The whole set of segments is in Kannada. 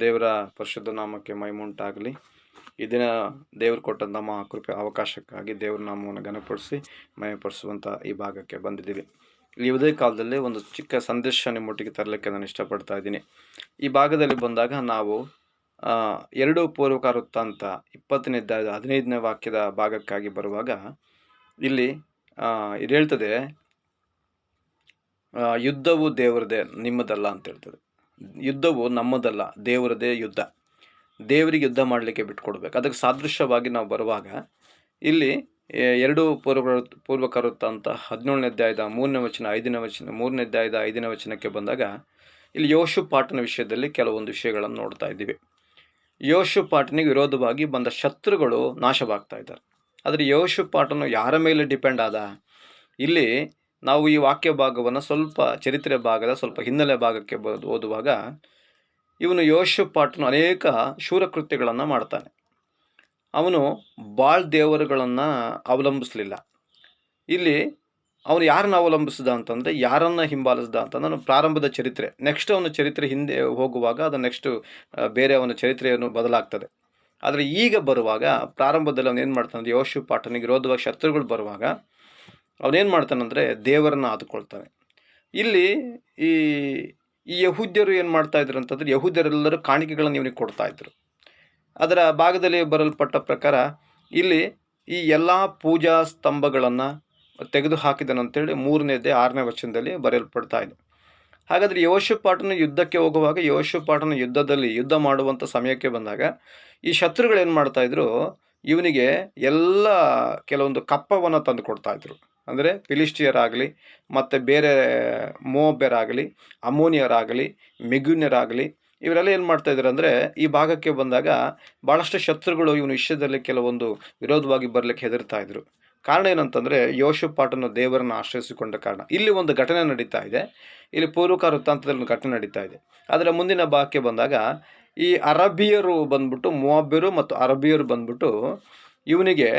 ದೇವರ ಪರಿಶುದ್ಧ ನಾಮಕ್ಕೆ ಮಹಿಮುಂಟಾಗಲಿ. ಈ ದಿನ ದೇವರು ಕೊಟ್ಟಂಥ ಕೃಪೆ ಅವಕಾಶಕ್ಕಾಗಿ ದೇವರ ನಾಮವನ್ನು ಘನಪಡಿಸಿ ಮಹಿಮೆಪಡಿಸುವಂಥ ಈ ಭಾಗಕ್ಕೆ ಬಂದಿದ್ದೀವಿ. ಈ ಉದಯ ಕಾಲದಲ್ಲಿ ಒಂದು ಚಿಕ್ಕ ಸಂದೇಶ ನಿಮ್ಮೊಟ್ಟಿಗೆ ತರಲಿಕ್ಕೆ ನಾನು ಇಷ್ಟಪಡ್ತಾ ಇದ್ದೀನಿ. ಈ ಭಾಗದಲ್ಲಿ ಬಂದಾಗ ನಾವು 2 ಪೂರ್ವಕಾರುತ್ತ 20ನೇ ಅಧ್ಯಾಯದ 15ನೇ ವಾಕ್ಯದ ಭಾಗಕ್ಕಾಗಿ ಬರುವಾಗ ಇಲ್ಲಿ ಇದು ಹೇಳ್ತದೆ, ಯುದ್ಧವು ದೇವರದೇ, ನಿಮ್ಮದಲ್ಲ ಅಂತ ಹೇಳ್ತದೆ. ಯುದ್ಧವು ನಮ್ಮದಲ್ಲ, ದೇವರದೇ ಯುದ್ಧ. ದೇವರಿಗೆ ಯುದ್ಧ ಮಾಡಲಿಕ್ಕೆ ಬಿಟ್ಕೊಡ್ಬೇಕು. ಅದಕ್ಕೆ ಸಾದೃಶ್ಯವಾಗಿ ನಾವು ಬರುವಾಗ ಇಲ್ಲಿ 2 ಪೂರ್ವಕಾರುತ್ತ 17ನೇ ಅಧ್ಯಾಯದ 3ನೇ ವಚನ 5ನೇ ವಚನ 3ನೇ ಅಧ್ಯಾಯದ 5ನೇ ವಚನಕ್ಕೆ ಬಂದಾಗ ಇಲ್ಲಿ ಯೋಷಾಫಾಟನ ವಿಷಯದಲ್ಲಿ ಕೆಲವೊಂದು ವಿಷಯಗಳನ್ನು ನೋಡ್ತಾ ಇದ್ದೀವಿ. ಯೋಷಾಫಾಟನಿಗೆ ವಿರೋಧವಾಗಿ ಬಂದ ಶತ್ರುಗಳು ನಾಶವಾಗ್ತಾ ಇದ್ದಾರೆ. ಆದರೆ ಯೋಷಾಫಾಟನು ಯಾರ ಮೇಲೆ ಡಿಪೆಂಡ್ ಆದ? ಇಲ್ಲಿ ನಾವು ಈ ವಾಕ್ಯ ಭಾಗವನ್ನು ಸ್ವಲ್ಪ ಚರಿತ್ರೆ ಭಾಗದ ಸ್ವಲ್ಪ ಹಿನ್ನೆಲೆ ಭಾಗಕ್ಕೆ ಓದುವಾಗ ಇವನು ಯೋಷಾಫಾಟನು ಅನೇಕ ಶೂರಕೃತ್ಯಗಳನ್ನು ಮಾಡ್ತಾನೆ. ಅವನು ಬಾಳ್ ದೇವರುಗಳನ್ನು ಅವಲಂಬಿಸಲಿಲ್ಲ. ಇಲ್ಲಿ ಅವನು ಯಾರನ್ನು ಅವಲಂಬಿಸಿದ ಅಂತಂದರೆ, ಯಾರನ್ನು ಹಿಂಬಾಲಿಸಿದ ಅಂತಂದ್ರೆ ಪ್ರಾರಂಭದ ಚರಿತ್ರೆ. ನೆಕ್ಸ್ಟ್ ಅವನ ಚರಿತ್ರೆ ಹಿಂದೆ ಹೋಗುವಾಗ ಅದು ನೆಕ್ಸ್ಟ್ ಬೇರೆ ಅವನ ಚರಿತ್ರೆಯನ್ನು ಬದಲಾಗ್ತದೆ. ಆದರೆ ಈಗ ಬರುವಾಗ ಪ್ರಾರಂಭದಲ್ಲಿ ಅವನು ಏನು ಮಾಡ್ತಾನೆ, ಯೋಷಾಫಾಟನಿಗೆ ವಿರೋಧವಾಗಿ ಶತ್ರುಗಳು ಬರುವಾಗ ಅವನೇನು ಮಾಡ್ತಾನಂದರೆ ದೇವರನ್ನು ಆದುಕೊಳ್ತಾನೆ. ಇಲ್ಲಿ ಈ ಯಹೂದ್ಯರು ಏನು ಮಾಡ್ತಾಯಿದ್ರು ಅಂತಂದರೆ, ಯಹೂದ್ಯರೆಲ್ಲರೂ ಕಾಣಿಕೆಗಳನ್ನು ಇವನಿಗೆ ಕೊಡ್ತಾಯಿದ್ರು. ಅದರ ಭಾಗದಲ್ಲಿ ಬರಲ್ಪಟ್ಟ ಪ್ರಕಾರ ಇಲ್ಲಿ ಈ ಎಲ್ಲ ಪೂಜಾ ಸ್ತಂಭಗಳನ್ನು ತೆಗೆದು ಹಾಕಿದನಂತೇಳಿ 3ನೇ ಅಧ್ಯಾಯ 6ನೇ ವಚನದಲ್ಲಿ ಬರೆಯಲ್ಪಡ್ತಾ ಇದೆ. ಹಾಗಾದರೆ ಯೋಷಾಫಾಟನು ಯುದ್ಧಕ್ಕೆ ಹೋಗುವಾಗ, ಯೋಷಾಫಾಟನು ಯುದ್ಧ ಮಾಡುವಂಥ ಸಮಯಕ್ಕೆ ಬಂದಾಗ ಈ ಶತ್ರುಗಳು ಏನು ಮಾಡ್ತಾಯಿದ್ರು, ಇವನಿಗೆ ಎಲ್ಲ ಕೆಲವೊಂದು ಕಪ್ಪವನ್ನು ತಂದು ಕೊಡ್ತಾಯಿದ್ರು. ಅಂದರೆ ಫಿಲಿಸ್ಟಿಯರಾಗಲಿ ಮತ್ತು ಬೇರೆ ಮೋವಾಬ್ಯರಾಗಲಿ, ಅಮ್ಮೋನಿಯರಾಗಲಿ, ಮೆಗುನ್ಯರಾಗಲಿ ಇವರೆಲ್ಲ ಏನು ಮಾಡ್ತಾಯಿದ್ರು ಅಂದರೆ, ಈ ಭಾಗಕ್ಕೆ ಬಂದಾಗ ಭಾಳಷ್ಟು ಶತ್ರುಗಳು ಇವನ ವಿಷಯದಲ್ಲಿ ಕೆಲವೊಂದು ವಿರೋಧವಾಗಿ ಬರಲಿಕ್ಕೆ ಹೆದರ್ತಾಯಿದ್ರು. ಕಾರಣ ಏನಂತಂದರೆ, ಯೋಷಾಫಾಟನು ದೇವರನ್ನು ಆಶ್ರಯಿಸಿಕೊಂಡ ಕಾರಣ. ಇಲ್ಲಿ ಒಂದು ಘಟನೆ ನಡೀತಾ ಇದೆ. ಇಲ್ಲಿ ಪೂರ್ವಕಾರುತ್ತದಲ್ಲಿ ಒಂದು ಘಟನೆ ನಡೀತಾ ಇದೆ. ಅದರ ಮುಂದಿನ ಭಾಗಕ್ಕೆ ಬಂದಾಗ ಈ ಅರಬಿಯರು ಬಂದ್ಬಿಟ್ಟು, ಮೋವಾಬ್ಯರು ಮತ್ತು ಅರಬಿಯರು ಬಂದ್ಬಿಟ್ಟು ಇವನಿಗೆ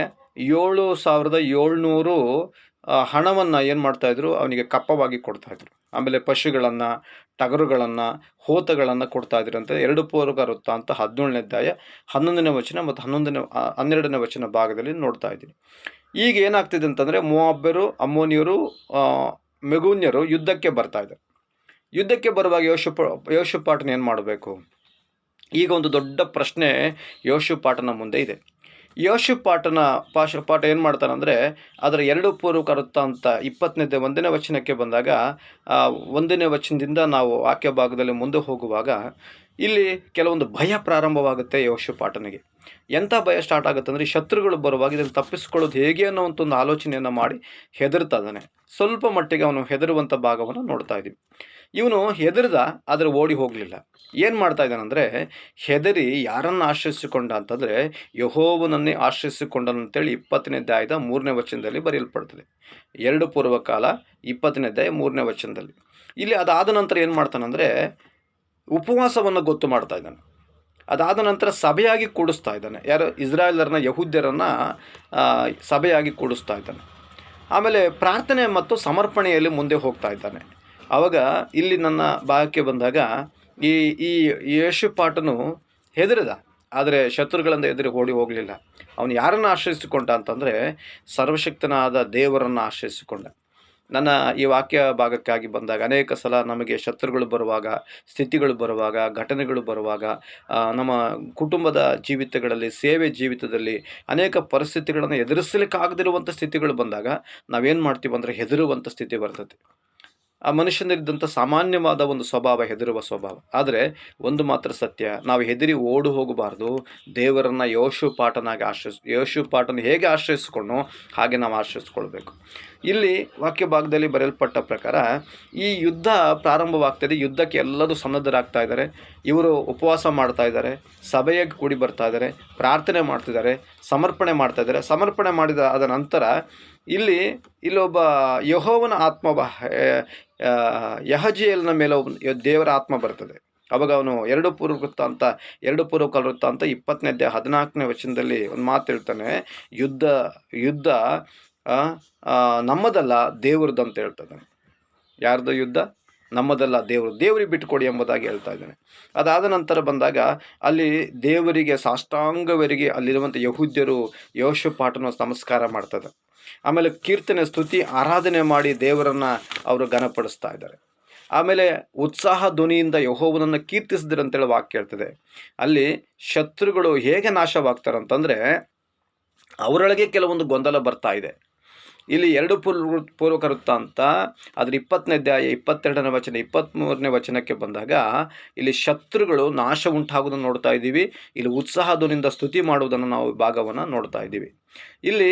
7,700 ಹಣವನ್ನು ಏನು ಮಾಡ್ತಾಯಿದ್ರು, ಅವನಿಗೆ ಕಪ್ಪವಾಗಿ ಕೊಡ್ತಾಯಿದ್ರು. ಆಮೇಲೆ ಪಶುಗಳನ್ನು, ಟಗರುಗಳನ್ನು, ಹೋತಗಳನ್ನು ಕೊಡ್ತಾಯಿದ್ರು ಅಂತ 2 ಪೂರ್ವಕಾರುತ್ತ 17ನೇ ಅಧ್ಯಾಯ 11ನೇ ವಚನ ಮತ್ತು 12ನೇ ವಚನ ಭಾಗದಲ್ಲಿ ನೋಡ್ತಾ ಇದ್ದೀನಿ. ಈಗ ಏನಾಗ್ತಿದೆ ಅಂತಂದರೆ, ಮೋವಾಬ್ಯರು, ಅಮ್ಮೋನಿಯರು, ಮೆಗುನ್ಯರು ಯುದ್ಧಕ್ಕೆ ಬರ್ತಾಯಿದ್ದಾರೆ. ಯುದ್ಧಕ್ಕೆ ಬರುವಾಗ ಯೋಷಾಫಾಟನ ಏನು ಮಾಡಬೇಕು? ಈಗ ಒಂದು ದೊಡ್ಡ ಪ್ರಶ್ನೆ ಯೋಷಾಫಾಟನ ಮುಂದೆ ಇದೆ. ಯೋಷಾಫಾಟ ಏನು ಮಾಡ್ತಾನಂದರೆ, ಅದರ 2 ಪೂರ್ವಕಾರುತ್ತ 20ನೇ 1ನೇ ವಚನಕ್ಕೆ ಬಂದಾಗ 1ನೇ ವಚನದಿಂದ ನಾವು ವಾಕ್ಯ ಭಾಗದಲ್ಲಿ ಮುಂದೆ ಹೋಗುವಾಗ ಇಲ್ಲಿ ಕೆಲವೊಂದು ಭಯ ಪ್ರಾರಂಭವಾಗುತ್ತೆ ಯೋಷಾಫಾಟನಿಗೆ. ಎಂಥ ಭಯ ಸ್ಟಾರ್ಟ್ ಆಗುತ್ತೆ ಅಂದರೆ, ಶತ್ರುಗಳು ಬರುವಾಗ ಇದನ್ನು ತಪ್ಪಿಸ್ಕೊಳ್ಳೋದು ಹೇಗೆ ಅನ್ನೋವಂಥ ಒಂದು ಆಲೋಚನೆಯನ್ನು ಮಾಡಿ ಹೆದರ್ತಾ ಇದ್ದಾನೆ. ಸ್ವಲ್ಪ ಮಟ್ಟಿಗೆ ಅವನು ಹೆದರುವಂಥ ಭಾಗವನ್ನು ನೋಡ್ತಾ ಇದ್ದೀವಿ. ಇವನು ಹೆದರ್ದ, ಆದರೆ ಓಡಿ ಹೋಗಲಿಲ್ಲ. ಏನು ಮಾಡ್ತಾ ಇದ್ದಾನಂದರೆ, ಹೆದರಿ ಯಾರನ್ನು ಆಶ್ರಯಿಸಿಕೊಂಡ ಅಂತಂದರೆ, ಯೆಹೋವನನ್ನೇ ಆಶ್ರಯಿಸಿಕೊಂಡನಂತೇಳಿ 20ನೇ ಅಧ್ಯಾಯದ 3ನೇ ವಚನದಲ್ಲಿ ಬರೆಯಲ್ಪಡ್ತದೆ. 2 ಪೂರ್ವಕಾಲ 20ನೇ ಅಧ್ಯಾಯ 3ನೇ ವಚನದಲ್ಲಿ. ಇಲ್ಲಿ ಅದಾದ ನಂತರ ಏನು ಮಾಡ್ತಾನಂದರೆ, ಉಪವಾಸವನ್ನು ಗೊತ್ತು ಮಾಡ್ತಾ ಇದ್ದಾನೆ. ಅದಾದ ನಂತರ ಸಭೆಯಾಗಿ ಕೂಡಿಸ್ತಾ ಇದ್ದಾನೆ. ಯಾರು? ಇಸ್ರಾಯೇಲರನ್ನ, ಯಹೂದ್ಯರನ್ನು ಸಭೆಯಾಗಿ ಕೂಡಿಸ್ತಾ ಇದ್ದಾನೆ. ಆಮೇಲೆ ಪ್ರಾರ್ಥನೆ ಮತ್ತು ಸಮರ್ಪಣೆಯಲ್ಲಿ ಮುಂದೆ ಹೋಗ್ತಾ ಇದ್ದಾನೆ. ಆವಾಗ ಇಲ್ಲಿ ನನ್ನ ಭಾಗಕ್ಕೆ ಬಂದಾಗ ಈ ಯೋಷಾಫಾಟನು ಹೆದರಿದ, ಆದರೆ ಶತ್ರುಗಳಿಂದ ಎದುರು ಓಡಿ ಹೋಗಲಿಲ್ಲ. ಅವನು ಯಾರನ್ನು ಆಶ್ರಯಿಸಿಕೊಂಡ ಅಂತಂದರೆ, ಸರ್ವಶಕ್ತನಾದ ದೇವರನ್ನು ಆಶ್ರಯಿಸಿಕೊಂಡ. ನನ್ನ ಈ ವಾಕ್ಯ ಭಾಗಕ್ಕಾಗಿ ಬಂದಾಗ ಅನೇಕ ಸಲ ನಮಗೆ ಶತ್ರುಗಳು ಬರುವಾಗ, ಸ್ಥಿತಿಗಳು ಬರುವಾಗ, ಘಟನೆಗಳು ಬರುವಾಗ, ನಮ್ಮ ಕುಟುಂಬದ ಜೀವಿತಗಳಲ್ಲಿ, ಸೇವೆ ಜೀವಿತದಲ್ಲಿ ಅನೇಕ ಪರಿಸ್ಥಿತಿಗಳನ್ನು ಎದುರಿಸಲಿಕ್ಕಾಗದಿರುವಂಥ ಸ್ಥಿತಿಗಳು ಬಂದಾಗ ನಾವೇನು ಮಾಡ್ತೀವಿ ಅಂದರೆ, ಹೆದರುವಂಥ ಸ್ಥಿತಿ ಬರ್ತದೆ. ಆ ಮನುಷ್ಯನಿದ್ದಂಥ ಸಾಮಾನ್ಯವಾದ ಒಂದು ಸ್ವಭಾವ, ಹೆದರುವ ಸ್ವಭಾವ. ಆದರೆ ಒಂದು ಮಾತ್ರ ಸತ್ಯ, ನಾವು ಹೆದರಿ ಓಡು ಹೋಗಬಾರ್ದು. ದೇವರನ್ನು ಯೋಷಾಫಾಟನ ಹೇಗೆ ಆಶ್ರಯಿಸಿಕೊಂಡು ಹಾಗೆ ನಾವು ಆಶ್ರಯಿಸ್ಕೊಳ್ಬೇಕು. ಇಲ್ಲಿ ವಾಕ್ಯ ಭಾಗದಲ್ಲಿ ಬರೆಯಲ್ಪಟ್ಟ ಪ್ರಕಾರ ಈ ಯುದ್ಧ ಪ್ರಾರಂಭವಾಗ್ತದೆ. ಯುದ್ಧಕ್ಕೆ ಎಲ್ಲರೂ ಸನ್ನದ್ಧರಾಗ್ತಾ ಇದ್ದಾರೆ. ಇವರು ಉಪವಾಸ ಮಾಡ್ತಾ ಇದ್ದಾರೆ, ಸಭೆಯಾಗಿ ಕೂಡಿ ಬರ್ತಾ ಇದ್ದಾರೆ, ಪ್ರಾರ್ಥನೆ ಮಾಡ್ತಿದ್ದಾರೆ, ಸಮರ್ಪಣೆ ಮಾಡ್ತಾ ಇದ್ದಾರೆ. ಸಮರ್ಪಣೆ ಆದ ನಂತರ ಇಲ್ಲೊಬ್ಬ ಯೆಹೋವನ ಆತ್ಮ, ಯಹಜೀಯೇಲನ ಮೇಲೆ ದೇವರ ಆತ್ಮ ಬರ್ತದೆ. ಅವಾಗ ಅವನು 2 ಪೂರ್ವಕಾರುತ್ತ 20ನೇ ಅಧ್ಯಾಯ 14ನೇ ವಚನದಲ್ಲಿ ಒಂದು ಮಾತು ಹೇಳ್ತಾನೆ, ಯುದ್ಧ ನಮ್ಮದಲ್ಲ ದೇವ್ರದ್ದು ಅಂತ ಹೇಳ್ತಾನೆ. ಯಾರ್ದು ಯುದ್ಧ? ನಮ್ಮದಲ್ಲ ದೇವರಿಗೆ ಬಿಟ್ಟುಕೊಡಿ ಎಂಬುದಾಗಿ ಹೇಳ್ತಾ ಇದ್ದಾನೆ. ಅದಾದ ನಂತರ ಬಂದಾಗ ಅಲ್ಲಿ ದೇವರಿಗೆ ಸಾಷ್ಟಾಂಗವರಿಗೆ ಅಲ್ಲಿರುವಂಥ ಯಹೂದ್ಯರು ಯೆಹೋಷಾಫಾಟನ ನಮಸ್ಕಾರ ಮಾಡ್ತಾರೆ. ಆಮೇಲೆ ಕೀರ್ತನೆ, ಸ್ತುತಿ, ಆರಾಧನೆ ಮಾಡಿ ದೇವರನ್ನು ಅವರು ಘನಪಡಿಸ್ತಾ ಇದ್ದಾರೆ. ಆಮೇಲೆ ಉತ್ಸಾಹ ಧ್ವನಿಯಿಂದ ಯೆಹೋವನನ್ನು ಕೀರ್ತಿಸಿದ್ರಂತೇಳಿ ವಾಕ್ಯ ಹೇಳ್ತದೆ. ಅಲ್ಲಿ ಶತ್ರುಗಳು ಹೇಗೆ ನಾಶವಾಗ್ತಾರಂತಂದರೆ ಅವರೊಳಗೆ ಕೆಲವೊಂದು ಗೊಂದಲ ಬರ್ತಾ ಇದೆ. ಇಲ್ಲಿ 2 ಪೂರ್ವಕವೃತ್ತ ಅಂತ ಅದರ 20ನೇ ಅಧ್ಯಾಯ 22ನೇ ವಚನ 23ನೇ ವಚನಕ್ಕೆ ಬಂದಾಗ ಇಲ್ಲಿ ಶತ್ರುಗಳು ನಾಶ ಉಂಟಾಗುವುದನ್ನು ನೋಡ್ತಾ ಇದ್ದೀವಿ. ಇಲ್ಲಿ ಉತ್ಸಾಹದಿಂದ ಸ್ತುತಿ ಮಾಡುವುದನ್ನು ನಾವು ಭಾಗವನ್ನು ನೋಡ್ತಾ ಇದ್ದೀವಿ. ಇಲ್ಲಿ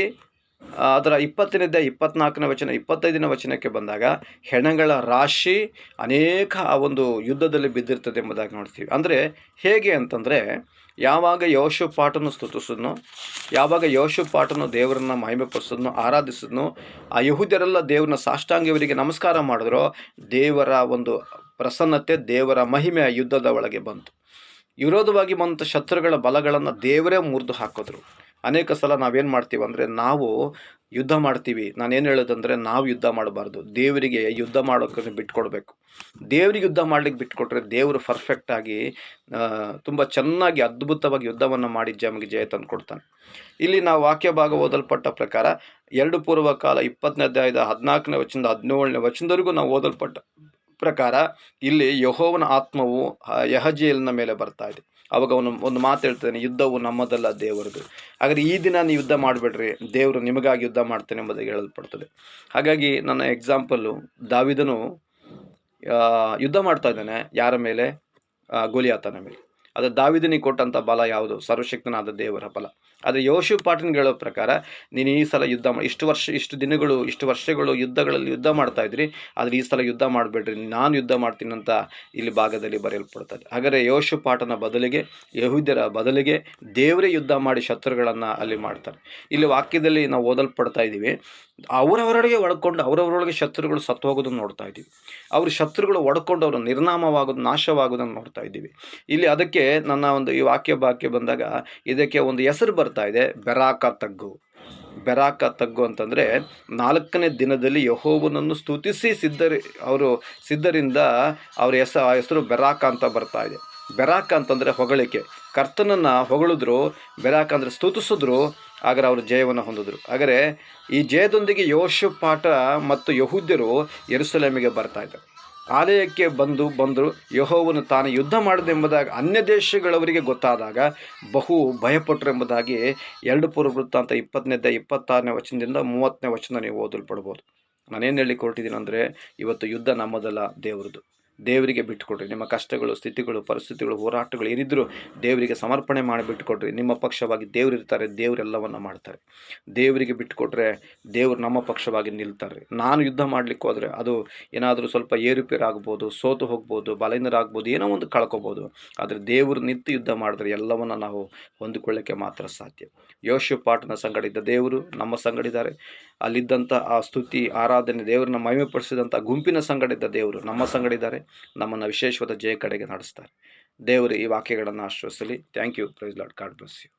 ಅದರ 20ನೇ ಅಧ್ಯಾಯ 24ನೇ ವಚನ 25ನೇ ವಚನಕ್ಕೆ ಬಂದಾಗ ಹೆಣಗಳ ರಾಶಿ ಅನೇಕ ಆ ಒಂದು ಯುದ್ಧದಲ್ಲಿ ಬಿದ್ದಿರ್ತದೆ ಎಂಬುದಾಗಿ ನೋಡ್ತೀವಿ. ಅಂದರೆ ಹೇಗೆ ಅಂತಂದರೆ ಯಾವಾಗ ಯೆಹೋಷಾಫಾಟನು ಸ್ತುತಿಸಿದ್ನೋ, ಯಾವಾಗ ಯೆಹೋಷಾಫಾಟನು ದೇವರನ್ನು ಮಹಿಮೆಪಡಿಸಿದ್ನೋ, ಆರಾಧಿಸಿದ್ನೋ, ಆ ಯಹೂದ್ಯರೆಲ್ಲ ದೇವರನ್ನ ಸಾಷ್ಟಾಂಗವರಿಗೆ ನಮಸ್ಕಾರ ಮಾಡಿದ್ರೋ ದೇವರ ಒಂದು ಪ್ರಸನ್ನತೆ, ದೇವರ ಮಹಿಮೆ ಯುದ್ಧದ ಒಳಗೆ ಬಂತು. ವಿರೋಧವಾಗಿ ಬಂದ ಶತ್ರುಗಳ ಬಲಗಳನ್ನು ದೇವರೇ ಮುರಿದು ಹಾಕಿದ್ರು. ಅನೇಕ ಸಲ ನಾವೇನು ಮಾಡ್ತೀವಿ ಅಂದರೆ ನಾವು ಯುದ್ಧ ಮಾಡ್ತೀವಿ. ನಾನೇನು ಹೇಳೋದಂದರೆ ನಾವು ಯುದ್ಧ ಮಾಡಬಾರ್ದು, ದೇವರಿಗೆ ಯುದ್ಧ ಮಾಡೋಕ್ಕೆ ಬಿಟ್ಕೊಡ್ಬೇಕು. ದೇವರಿಗೆ ಯುದ್ಧ ಮಾಡ್ಲಿಕ್ಕೆ ಬಿಟ್ಕೊಟ್ರೆ ದೇವರು ಪರ್ಫೆಕ್ಟಾಗಿ ತುಂಬ ಚೆನ್ನಾಗಿ ಅದ್ಭುತವಾಗಿ ಯುದ್ಧವನ್ನು ಮಾಡಿ ನಮಗೆ ಜಯ ತಂದು ಕೊಡ್ತಾನೆ. ಇಲ್ಲಿ ನಾವು ವಾಕ್ಯ ಭಾಗ ಓದಲ್ಪಟ್ಟ ಪ್ರಕಾರ 2 ಪೂರ್ವಕಾಲ 20ನೇ ಅಧ್ಯಾಯದ 14ನೇ ವಚನದಿಂದ 17ನೇ ವಚನದವರೆಗೂ ನಾವು ಓದಲ್ಪಟ್ಟ ಪ್ರಕಾರ ಇಲ್ಲಿ ಯೆಹೋವನ ಆತ್ಮವು ಯಹಜೀಯೇಲನ ಮೇಲೆ ಬರ್ತಾ ಇದೆ. ಅವಾಗ ಅವನು ಒಂದು ಮಾತು ಹೇಳ್ತಾನೆ, ಯುದ್ಧವು ನಮ್ಮದಲ್ಲ ದೇವರದು. ಹಾಗಾದರೆ ಈ ದಿನ ನೀವು ಯುದ್ಧ ಮಾಡಬೇಡ್ರಿ, ದೇವರು ನಿಮಗಾಗಿ ಯುದ್ಧ ಮಾಡ್ತಾನೆ ಎಂಬುದಾಗಿ ಹೇಳಲ್ಪಡ್ತದೆ. ಹಾಗಾಗಿ ನನ್ನ ಎಕ್ಸಾಂಪಲ್ಲು, ದಾವೀದನು ಯುದ್ಧ ಮಾಡ್ತಾ ಇದ್ದಾನೆ. ಯಾರ ಮೇಲೆ? ಗೋಲಿಯಾತನ ಮೇಲೆ. ಅದು ದಾವೀದನಿಗೆ ಕೊಟ್ಟಂಥ ಬಲ ಯಾವುದು? ಸರ್ವಶಕ್ತನಾದ ದೇವರ ಬಲ. ಆದರೆ ಯೆಹೋಷಾಫಾಟನಿಗೆ ಹೇಳೋ ಪ್ರಕಾರ ನೀನು ಈ ಸಲ ಯುದ್ಧ ಇಷ್ಟು ವರ್ಷಗಳು ಯುದ್ಧಗಳಲ್ಲಿ ಯುದ್ಧ ಮಾಡ್ತಾ ಇದ್ರಿ, ಆದರೆ ಈ ಸಲ ಯುದ್ಧ ಮಾಡಬೇಡ್ರಿ, ನಾನು ಯುದ್ಧ ಮಾಡ್ತೀನಿ ಅಂತ ಇಲ್ಲಿ ಭಾಗದಲ್ಲಿ ಬರೆಯಲ್ಪಡ್ತದೆ. ಹಾಗಾದರೆ ಯೆಹೋಷಾಫಾಟನ ಬದಲಿಗೆ, ಯಹೂದ್ಯರ ಬದಲಿಗೆ ದೇವರೇ ಯುದ್ಧ ಮಾಡಿ ಶತ್ರುಗಳನ್ನು ಅಲ್ಲಿ ಮಾಡ್ತಾರೆ. ಇಲ್ಲಿ ವಾಕ್ಯದಲ್ಲಿ ನಾವು ಓದಲ್ಪಡ್ತಾ ಇದ್ದೀವಿ, ಅವರವರೊಳಗೆ ಶತ್ರುಗಳು ಸತ್ತು ಹೋಗೋದನ್ನು ನೋಡ್ತಾ ಇದ್ದೀವಿ. ಅವ್ರ ಶತ್ರುಗಳು ಒಡ್ಕೊಂಡು ಅವರು ನಿರ್ನಾಮವಾಗೋದು, ನಾಶವಾಗೋದನ್ನು ನೋಡ್ತಾ ಇದ್ದೀವಿ. ಇಲ್ಲಿ ಅದಕ್ಕೆ ನನ್ನ ಒಂದು ಈ ವಾಕ್ಯ ಬಂದಾಗ ಇದಕ್ಕೆ ಒಂದು ಹೆಸರು ಬರ್ತಾ ಇದೆ, ಬೆರಾಕ ತಗ್ಗು ಅಂತಂದರೆ 4ನೇ ದಿನದಲ್ಲಿ ಯೆಹೋವನನ್ನು ಸ್ತುತಿಸಿ ಸಿದ್ಧರಿಂದ ಅವರ ಹೆಸರು ಬೆರಾಕ ಅಂತ ಬರ್ತಾ ಇದೆ. ಬೆರಾಕ ಅಂತಂದರೆ ಹೊಗಳಿಕೆ. ಕರ್ತನನ್ನು ಹೊಗಳಿದ್ರು, ಬೆರಾಕ ಅಂದರೆ ಸ್ತುತಿಸಿದ್ರು, ಆದರೆ ಅವರು ಜಯವನ್ನು ಹೊಂದಿದ್ರು. ಹಾಗಾದರೆ ಈ ಜಯದೊಂದಿಗೆ ಯೆಹೋಷಾಫಾಟ ಮತ್ತು ಯಹೂದ್ಯರು ಯೆರೂಸಲೇಮಿಗೆ ಬರ್ತಾ ಇದ್ದಾರೆ. ಆಲಯಕ್ಕೆ ಬಂದರು. ಯೆಹೋವನು ತಾನು ಯುದ್ಧ ಮಾಡಿದೆಂಬುದಾಗಿ ಅನ್ಯ ದೇಶಗಳವರಿಗೆ ಗೊತ್ತಾದಾಗ ಬಹು ಭಯಪಟ್ಟರು ಎಂಬುದಾಗಿ 2 ಪೂರ್ವವೃತ್ತಾಂತ 20ನೇ ಅಧ್ಯಾಯ 26ನೇ ವಚನದಿಂದ 30ನೇ ವಚನ ನೀವು ಓದಲ್ಪಡ್ಬೋದು. ನಾನೇನು ಹೇಳಲಿಕ್ಕೆ ಹೊರಟಿದ್ದೀನಿ ಅಂದರೆ ಇವತ್ತು ಯುದ್ಧ ನಮ್ಮದಲ್ಲ, ದೇವರದು. ದೇವರಿಗೆ ಬಿಟ್ಟುಕೊಡ್ರಿ. ನಿಮ್ಮ ಕಷ್ಟಗಳು, ಸ್ಥಿತಿಗಳು, ಪರಿಸ್ಥಿತಿಗಳು, ಹೋರಾಟಗಳು ಏನಿದ್ರೂ ದೇವರಿಗೆ ಸಮರ್ಪಣೆ ಮಾಡಿ ಬಿಟ್ಟುಕೊಡ್ರಿ. ನಿಮ್ಮ ಪಕ್ಷವಾಗಿ ದೇವರು ಇರ್ತಾರೆ, ದೇವರೆಲ್ಲವನ್ನು ಮಾಡ್ತಾರೆ. ದೇವರಿಗೆ ಬಿಟ್ಟುಕೊಟ್ರೆ ದೇವರು ನಮ್ಮ ಪಕ್ಷವಾಗಿ ನಿಲ್ತಾರೆ. ನಾನು ಯುದ್ಧ ಮಾಡಲಿಕ್ಕೆ ಹೋದರೆ ಅದು ಏನಾದರೂ ಸ್ವಲ್ಪ ಏರುಪೇರು ಆಗ್ಬೋದು, ಸೋತು ಹೋಗ್ಬೋದು, ಬಲಹೀನರಾಗ್ಬೋದು, ಏನೋ ಒಂದು ಕಳ್ಕೊಬೋದು. ಆದರೆ ದೇವರು ನಿಂತು ಯುದ್ಧ ಮಾಡಿದ್ರೆ ಎಲ್ಲವನ್ನು ನಾವು ಹೊಂದಿಕೊಳ್ಳೋಕ್ಕೆ ಮಾತ್ರ ಸಾಧ್ಯ. ಯೆಹೋಷಾಫಾಟನ ಸಂಗಡ ಇದ್ದ ದೇವರು ನಮ್ಮ ಸಂಗಡ ಇದ್ದಾರೆ. ಅಲ್ಲಿದ್ದಂಥ ಆ ಸ್ತುತಿ, ಆರಾಧನೆ, ದೇವರನ್ನ ಮಹಿಮೆಪಡಿಸಿದಂಥ ಗುಂಪಿನ ಸಂಗಡ ಇದ್ದ ದೇವರು ನಮ್ಮ ಸಂಗಡ ಇದ್ದಾರೆ. ನಮ್ಮನ್ನು ವಿಶೇಷವಾದ ಜಯ ಕಡೆಗೆ ನಡೆಸ್ತಾರೆ. ದೇವರು ಈ ವಾಕ್ಯಗಳನ್ನು ಆಶೀರ್ವದಿಸಲಿ. Thank you. Praise Lord. God bless you.